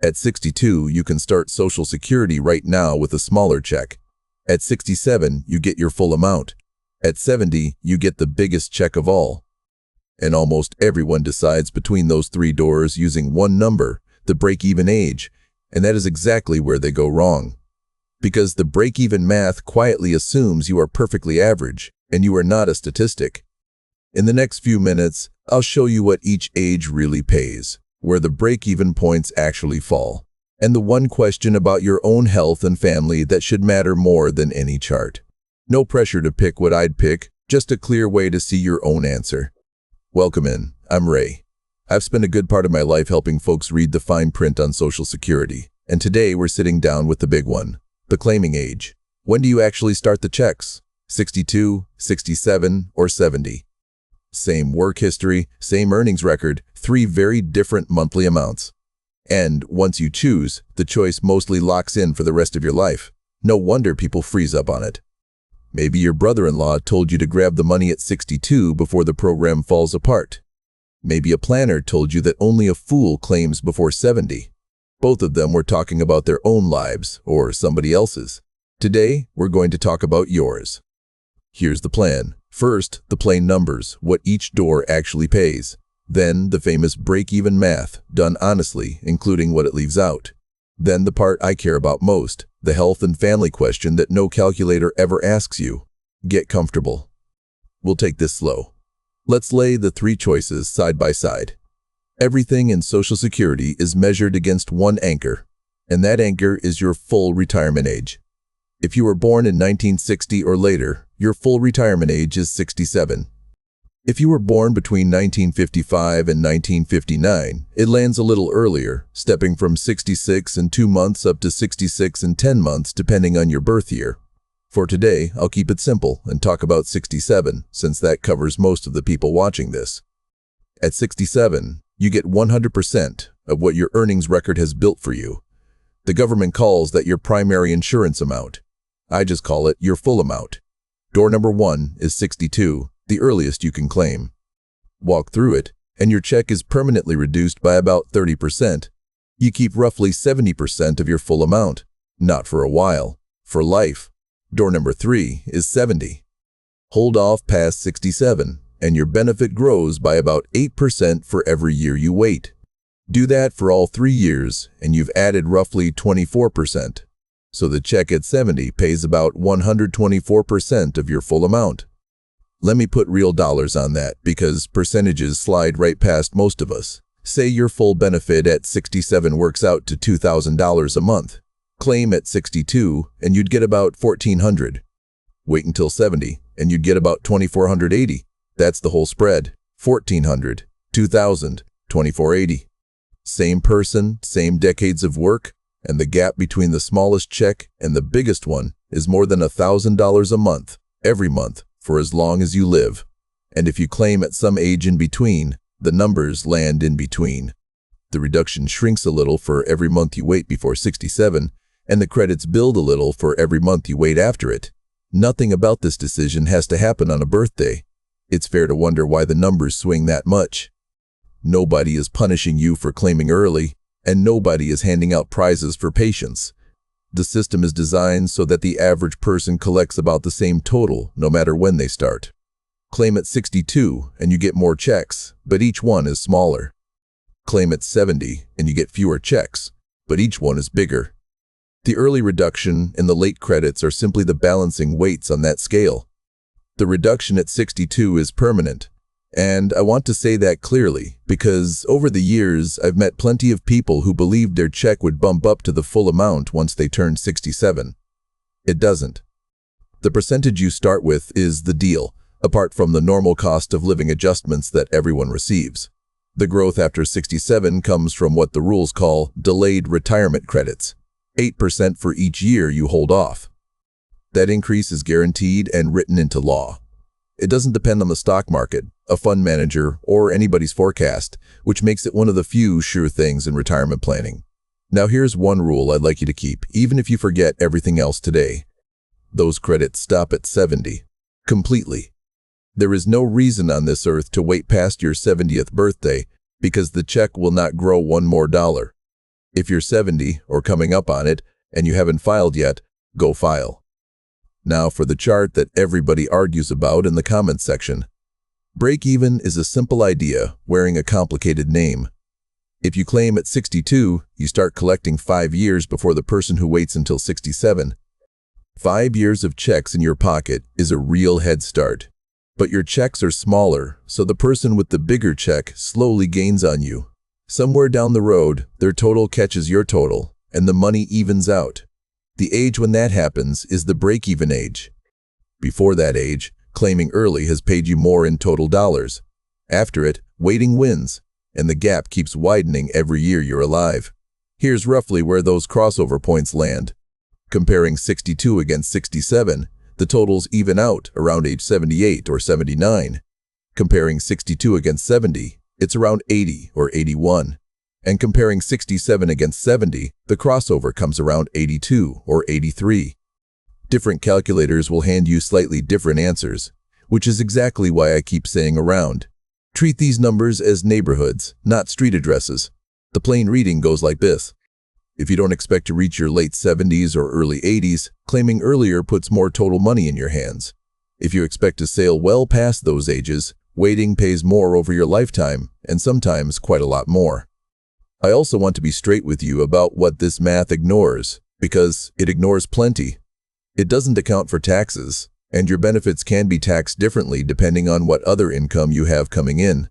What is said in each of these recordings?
At 62, you can start Social Security right now with a smaller check. At 67, you get your full amount. At 70, you get the biggest check of all. And almost everyone decides between those three doors using one number, the break-even age, and that is exactly where they go wrong. Because the break-even math quietly assumes you are perfectly average, and you are not a statistic. In the next few minutes, I'll show you what each age really pays, where the break-even points actually fall, and the one question about your own health and family that should matter more than any chart. No pressure to pick what I'd pick, just a clear way to see your own answer. Welcome in. I'm Ray. I've spent a good part of my life helping folks read the fine print on Social Security, and today we're sitting down with the big one, the claiming age. When do you actually start the checks? 62, 67, or 70? Same work history, same earnings record, three very different monthly amounts. And once you choose, the choice mostly locks in for the rest of your life. No wonder people freeze up on it. Maybe your brother-in-law told you to grab the money at 62 before the program falls apart. Maybe a planner told you that only a fool claims before 70. Both of them were talking about their own lives or somebody else's. Today, we're going to talk about yours. Here's the plan. First, the plain numbers, what each door actually pays. Then, the famous break-even math, done honestly, including what it leaves out. Then the part I care about most, the health and family question that no calculator ever asks you. Get comfortable. We'll take this slow. Let's lay the three choices side by side. Everything in Social Security is measured against one anchor, and that anchor is your full retirement age. If you were born in 1960 or later, your full retirement age is 67. If you were born between 1955 and 1959, it lands a little earlier, stepping from 66 and 2 months up to 66 and 10 months depending on your birth year. For today, I'll keep it simple and talk about 67, since that covers most of the people watching this. At 67, you get 100% of what your earnings record has built for you. The government calls that your primary insurance amount. I just call it your full amount. Door number 1 is 62, the earliest you can claim. Walk through it, and your check is permanently reduced by about 30%. You keep roughly 70% of your full amount. Not for a while, for life. Door number 3 is 70. Hold off past 67, and your benefit grows by about 8% for every year you wait. Do that for all 3 years, and you've added roughly 24%. So the check at 70 pays about 124% of your full amount. Let me put real dollars on that because percentages slide right past most of us. Say your full benefit at 67 works out to $2,000 a month. Claim at 62 and you'd get about $1,400. Wait until 70 and you'd get about $2,480. That's the whole spread. $1,400, $2,000, $2,480. Same person, same decades of work, and the gap between the smallest check and the biggest one is more than $1,000 a month, every month, for as long as you live. And if you claim at some age in between, the numbers land in between. The reduction shrinks a little for every month you wait before 67, and the credits build a little for every month you wait after it. Nothing about this decision has to happen on a birthday. It's fair to wonder why the numbers swing that much. Nobody is punishing you for claiming early, and nobody is handing out prizes for patience. The system is designed so that the average person collects about the same total no matter when they start. Claim at 62 and you get more checks, but each one is smaller. Claim at 70 and you get fewer checks, but each one is bigger. The early reduction and the late credits are simply the balancing weights on that scale. The reduction at 62 is permanent. And I want to say that clearly because over the years, I've met plenty of people who believed their check would bump up to the full amount once they turned 67. It doesn't. The percentage you start with is the deal, apart from the normal cost of living adjustments that everyone receives. The growth after 67 comes from what the rules call delayed retirement credits, 8% for each year you hold off. That increase is guaranteed and written into law. It doesn't depend on the stock market, a fund manager, or anybody's forecast, which makes it one of the few sure things in retirement planning. Now here's one rule I'd like you to keep, even if you forget everything else today. Those credits stop at 70. Completely. There is no reason on this earth to wait past your 70th birthday because the check will not grow one more dollar. If you're 70 or coming up on it and you haven't filed yet, go file. Now for the chart that everybody argues about in the comments section. Break-even is a simple idea wearing a complicated name. If you claim at 62, you start collecting 5 years before the person who waits until 67. 5 years of checks in your pocket is a real head start. But your checks are smaller, so the person with the bigger check slowly gains on you. Somewhere down the road, their total catches your total, and the money evens out. The age when that happens is the break-even age. Before that age, claiming early has paid you more in total dollars. After it, waiting wins, and the gap keeps widening every year you're alive. Here's roughly where those crossover points land. Comparing 62 against 67, the totals even out around age 78 or 79. Comparing 62 against 70, it's around 80 or 81. And comparing 67 against 70, the crossover comes around 82 or 83. Different calculators will hand you slightly different answers, which is exactly why I keep saying around. Treat these numbers as neighborhoods, not street addresses. The plain reading goes like this. If you don't expect to reach your late 70s or early 80s, claiming earlier puts more total money in your hands. If you expect to sail well past those ages, waiting pays more over your lifetime, and sometimes quite a lot more. I also want to be straight with you about what this math ignores, because it ignores plenty. It doesn't account for taxes, and your benefits can be taxed differently depending on what other income you have coming in.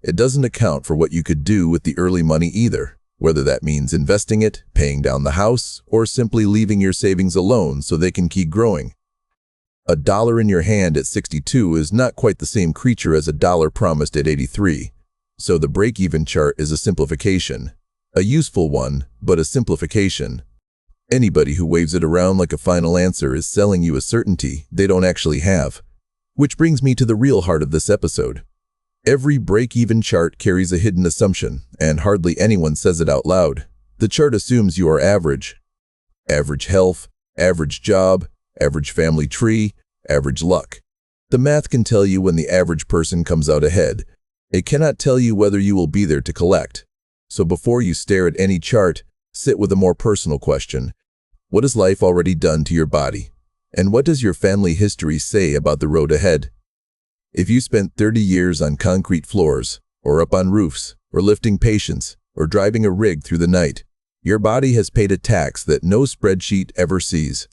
It doesn't account for what you could do with the early money either, whether that means investing it, paying down the house, or simply leaving your savings alone so they can keep growing. A dollar in your hand at 62 is not quite the same creature as a dollar promised at 83. So the break-even chart is a simplification. A useful one, but a simplification. Anybody who waves it around like a final answer is selling you a certainty they don't actually have. Which brings me to the real heart of this episode. Every break-even chart carries a hidden assumption, and hardly anyone says it out loud. The chart assumes you are average. Average health, average job, average family tree, average luck. The math can tell you when the average person comes out ahead. It cannot tell you whether you will be there to collect. So before you stare at any chart, sit with a more personal question. What has life already done to your body? And what does your family history say about the road ahead? If you spent 30 years on concrete floors, or up on roofs, or lifting patients, or driving a rig through the night, your body has paid a tax that no spreadsheet ever sees.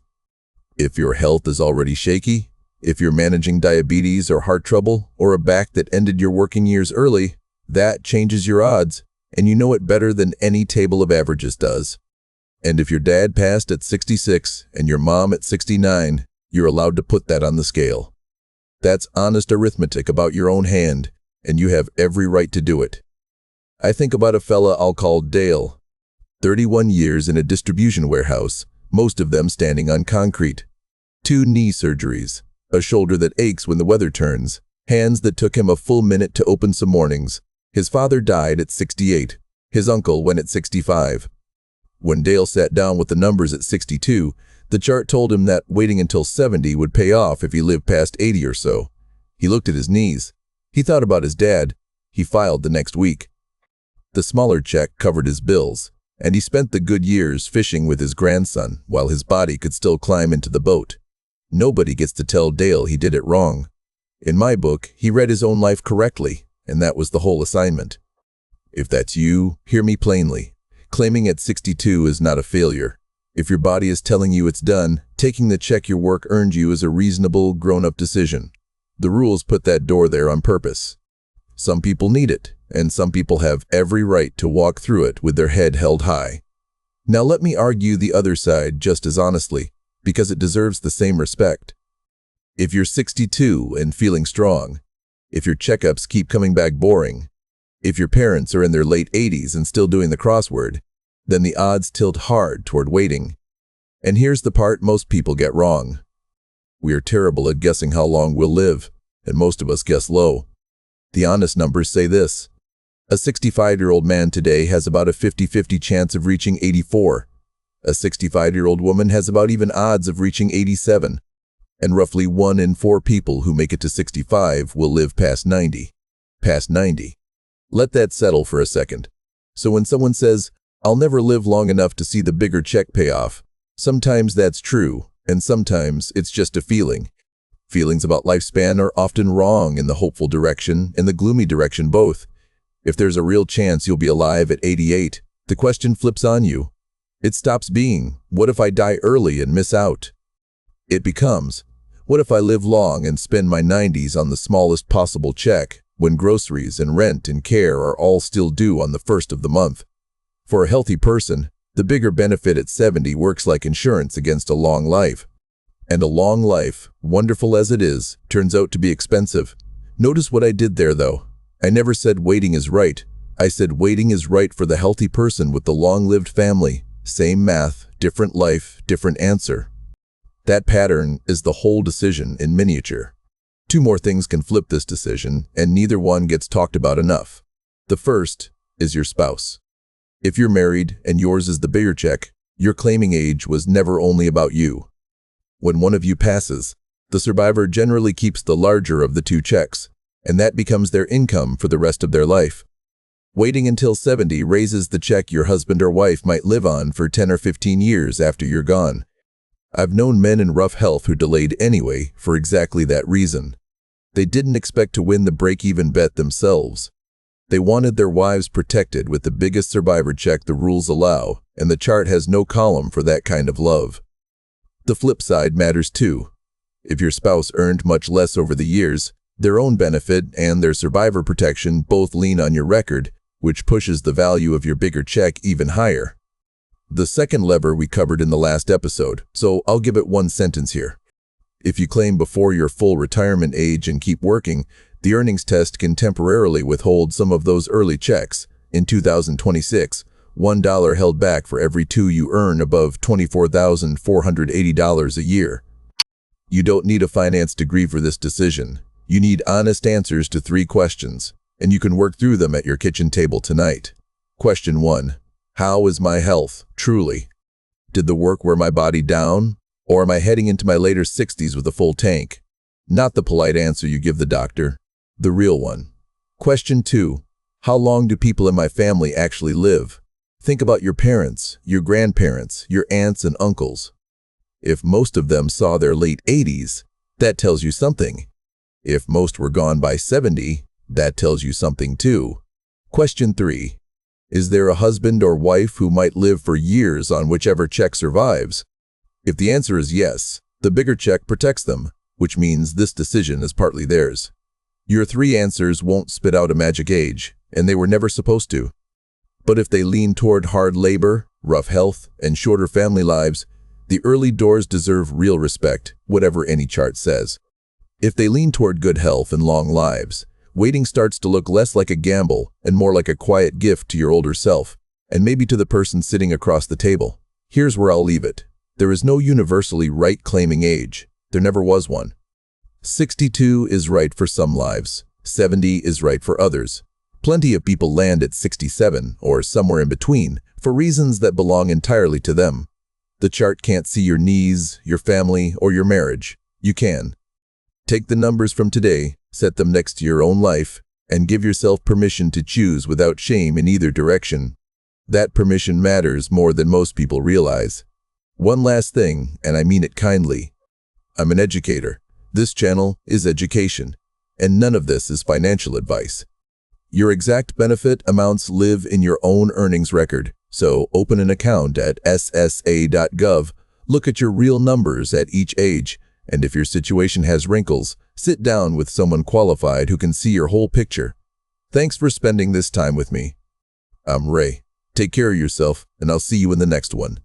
If your health is already shaky, if you're managing diabetes or heart trouble, or a back that ended your working years early, that changes your odds, and you know it better than any table of averages does. And if your dad passed at 66 and your mom at 69, you're allowed to put that on the scale. That's honest arithmetic about your own hand, and you have every right to do it. I think about a fella I'll call Dale. 31 years in a distribution warehouse, most of them standing on concrete. 2 knee surgeries, a shoulder that aches when the weather turns, hands that took him a full minute to open some mornings. His father died at 68. His uncle went at 65. When Dale sat down with the numbers at 62, the chart told him that waiting until 70 would pay off if he lived past 80 or so. He looked at his knees. He thought about his dad. He filed the next week. The smaller check covered his bills, and he spent the good years fishing with his grandson while his body could still climb into the boat. Nobody gets to tell Dale he did it wrong. In my book, he read his own life correctly, and that was the whole assignment. If that's you, hear me plainly. Claiming at 62 is not a failure. If your body is telling you it's done, taking the check your work earned you is a reasonable, grown-up decision. The rules put that door there on purpose. Some people need it, and some people have every right to walk through it with their head held high. Now let me argue the other side just as honestly, because it deserves the same respect. If you're 62 and feeling strong, if your checkups keep coming back boring, if your parents are in their late 80s and still doing the crossword, then the odds tilt hard toward waiting. And here's the part most people get wrong. We are terrible at guessing how long we'll live, and most of us guess low. The honest numbers say this. A 65-year-old man today has about a 50-50 chance of reaching 84. A 65-year-old woman has about even odds of reaching 87. And roughly 1 in 4 people who make it to 65 will live past 90. Past 90. Let that settle for a second. So when someone says, I'll never live long enough to see the bigger check pay off. Sometimes that's true, and sometimes it's just a feeling. Feelings about lifespan are often wrong in the hopeful direction and the gloomy direction both. If there's a real chance you'll be alive at 88, the question flips on you. It stops being, what if I die early and miss out? It becomes, what if I live long and spend my 90s on the smallest possible check, when groceries and rent and care are all still due on the first of the month? For a healthy person, the bigger benefit at 70 works like insurance against a long life. And a long life, wonderful as it is, turns out to be expensive. Notice what I did there though. I never said waiting is right. I said waiting is right for the healthy person with the long-lived family. Same math, different life, different answer. That pattern is the whole decision in miniature. Two more things can flip this decision, and neither one gets talked about enough. The first is your spouse. If you're married and yours is the bigger check, your claiming age was never only about you. When one of you passes, the survivor generally keeps the larger of the two checks, and that becomes their income for the rest of their life. Waiting until 70 raises the check your husband or wife might live on for 10 or 15 years after you're gone. I've known men in rough health who delayed anyway for exactly that reason. They didn't expect to win the break-even bet themselves. They wanted their wives protected with the biggest survivor check the rules allow, and the chart has no column for that kind of love. The flip side matters too. If your spouse earned much less over the years, their own benefit and their survivor protection both lean on your record, which pushes the value of your bigger check even higher. The second lever we covered in the last episode, so I'll give it one sentence here. If you claim before your full retirement age and keep working, the earnings test can temporarily withhold some of those early checks. In 2026, $1 held back for every 2 you earn above $24,480 a year. You don't need a finance degree for this decision. You need honest answers to 3 questions, and you can work through them at your kitchen table tonight. Question 1. How is my health, truly? Did the work wear my body down, or am I heading into my later 60s with a full tank? Not the polite answer you give the doctor, the real one. Question 2. How long do people in my family actually live? Think about your parents, your grandparents, your aunts and uncles. If most of them saw their late 80s, that tells you something. If most were gone by 70, that tells you something too. Question 3. Is there a husband or wife who might live for years on whichever check survives? If the answer is yes, the bigger check protects them, which means this decision is partly theirs. Your 3 answers won't spit out a magic age, and they were never supposed to. But if they lean toward hard labor, rough health, and shorter family lives, the early doors deserve real respect, whatever any chart says. If they lean toward good health and long lives, waiting starts to look less like a gamble and more like a quiet gift to your older self, and maybe to the person sitting across the table. Here's where I'll leave it. There is no universally right claiming age. There never was one. 62 is right for some lives. 70 is right for others. Plenty of people land at 67 or somewhere in between for reasons that belong entirely to them. The chart can't see your knees, your family, or your marriage. You can. Take the numbers from today, set them next to your own life, and give yourself permission to choose without shame in either direction. That permission matters more than most people realize. One last thing, and I mean it kindly. I'm an educator. This channel is education, and none of this is financial advice. Your exact benefit amounts live in your own earnings record, so open an account at ssa.gov, look at your real numbers at each age, and if your situation has wrinkles, sit down with someone qualified who can see your whole picture. Thanks for spending this time with me. I'm Ray. Take care of yourself, and I'll see you in the next one.